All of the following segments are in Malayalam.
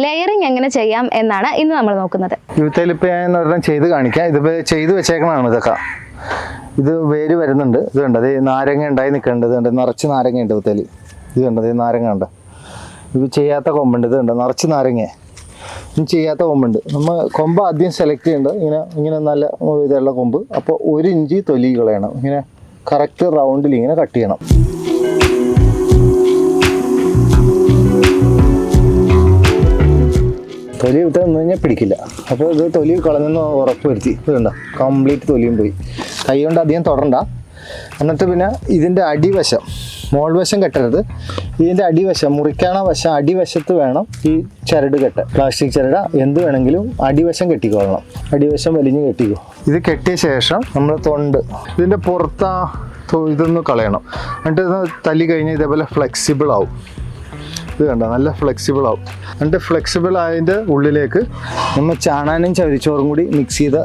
ലെയറിങ് എങ്ങനെ ചെയ്യാം എന്നാണ് ഇന്ന് നമ്മൾ നോക്കുന്നത്. യൂത്തേലിപ്പോൾ ഞാൻ ഒരെണ്ണം ചെയ്ത് കാണിക്കാം. ഇതിപ്പോൾ ചെയ്ത് വെച്ചേക്കണതാണ് ഇതൊക്കെ. ഇത് വേര് വരുന്നുണ്ട്. ഇത് കണ്ടത് നാരങ്ങ ഉണ്ടായി നിൽക്കേണ്ടത് കണ്ട് നിറച്ച് നാരങ്ങ ഉണ്ട് യൂത്തേലി. ഇത് കണ്ടത് നാരങ്ങ ഉണ്ട്. ഇത് ചെയ്യാത്ത കൊമ്പുണ്ട്. ഇത് കണ്ട് നിറച്ച് നാരങ്ങ. ഇനി ചെയ്യാത്ത കൊമ്പുണ്ട്. നമ്മൾ കൊമ്പ് ആദ്യം സെലക്ട് ചെയ്യേണ്ടത് ഇങ്ങനെ നല്ല ഇതുള്ള കൊമ്പ്. അപ്പോൾ 1 ഇഞ്ച് തൊലി കളയണം. ഇങ്ങനെ കറക്റ്റ് റൗണ്ടിൽ ഇങ്ങനെ കട്ട് ചെയ്യണം. തൊലി വിട്ട് നിന്ന് കഴിഞ്ഞാൽ പിടിക്കില്ല. അപ്പോൾ ഇത് തൊലി കളഞ്ഞെന്ന് ഉറപ്പ് വരുത്തി. ഇത് കണ്ടോ കംപ്ലീറ്റ് തൊലിയും പോയി. കൈ കൊണ്ട് അധികം തൊടണ്ട. എന്നിട്ട് പിന്നെ ഇതിൻ്റെ അടിവശം, മോൾ വശം കെട്ടരുത്. ഇതിൻ്റെ അടിവശം, മുറിക്കാണ വശം അടിവശത്ത് വേണം ഈ ചരട് കെട്ട്. പ്ലാസ്റ്റിക് ചരട എന്ത് വേണമെങ്കിലും അടിവശം കെട്ടിക്കൊള്ളണം. അടിവശം വലിഞ്ഞ് കെട്ടിക്കോ. ഇത് കെട്ടിയ ശേഷം നമ്മൾ തൊണ്ട് ഇതിൻ്റെ പുറത്ത് ഇതൊന്ന് കളയണം. എന്നിട്ട് ഇത് തല്ലി കഴിഞ്ഞ് ഇതേപോലെ ഫ്ലെക്സിബിൾ ആവും. ഇത് കണ്ടോ നല്ല ഫ്ലെക്സിബിൾ ആവും. എന്നിട്ട് ഫ്ലെക്സിബിൾ ആയതിൻ്റെ ഉള്ളിലേക്ക് നമ്മൾ ചാണാനും ചകിരിച്ചോറും കൂടി മിക്സ് ചെയ്ത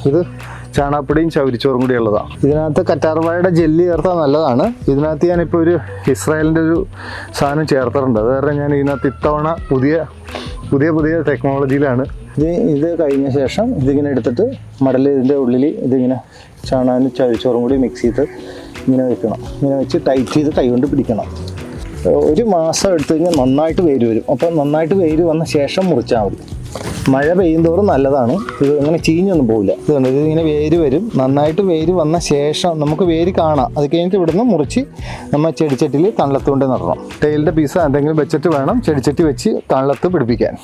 ഇത് ചാണാപ്പൊടിയും ചകിരിച്ചോറും കൂടി ഉള്ളതാണ്. ഇതിനകത്ത് കറ്റാർവാഴയുടെ ജെല്ലി ചേർത്താൽ നല്ലതാണ്. ഇതിനകത്ത് ഞാനിപ്പോൾ ഒരു ഇസ്രായേലിൻ്റെ ഒരു സാധനം ചേർത്തിട്ടുണ്ട്. അത് കാരണം ഞാൻ ഇതിനകത്ത് ഇത്തവണ പുതിയ ടെക്നോളജിയിലാണ്. ഇത് കഴിഞ്ഞ ശേഷം ഇതിങ്ങനെ എടുത്തിട്ട് ഇതിൻ്റെ ഉള്ളിൽ ഇതിങ്ങനെ ചാണാനും ചകിരിച്ചോറും കൂടി മിക്സ് ചെയ്ത് ഇങ്ങനെ വെക്കണം. ഇങ്ങനെ വെച്ച് ടൈറ്റ് ചെയ്ത് കൈകൊണ്ട് പിടിക്കണം. 1 മാസം എടുത്തു കഴിഞ്ഞാൽ നന്നായിട്ട് വേര് വരും. അപ്പം നന്നായിട്ട് വേര് വന്ന ശേഷം മുറിച്ചാൽ മതി. മഴ പെയ്യുന്തോറും നല്ലതാണ്. ഇത് അങ്ങനെ ചീഞ്ഞൊന്നും പോകില്ല. ഇതുകൊണ്ട് ഇതിങ്ങനെ വേര് വരും. നന്നായിട്ട് വേര് വന്ന ശേഷം നമുക്ക് വേര് കാണാം. അത് കഴിഞ്ഞിട്ട് ഇവിടുന്ന് മുറിച്ച് നമ്മൾ ചെടിച്ചട്ടിയിൽ തണലത്ത് കൊണ്ട് നടണം. ടൈലിൻ്റെ പീസ് എന്തെങ്കിലും വെച്ചിട്ട് വേണം ചെടിച്ചട്ടി വെച്ച് തണലത്ത് പിടിപ്പിക്കാൻ.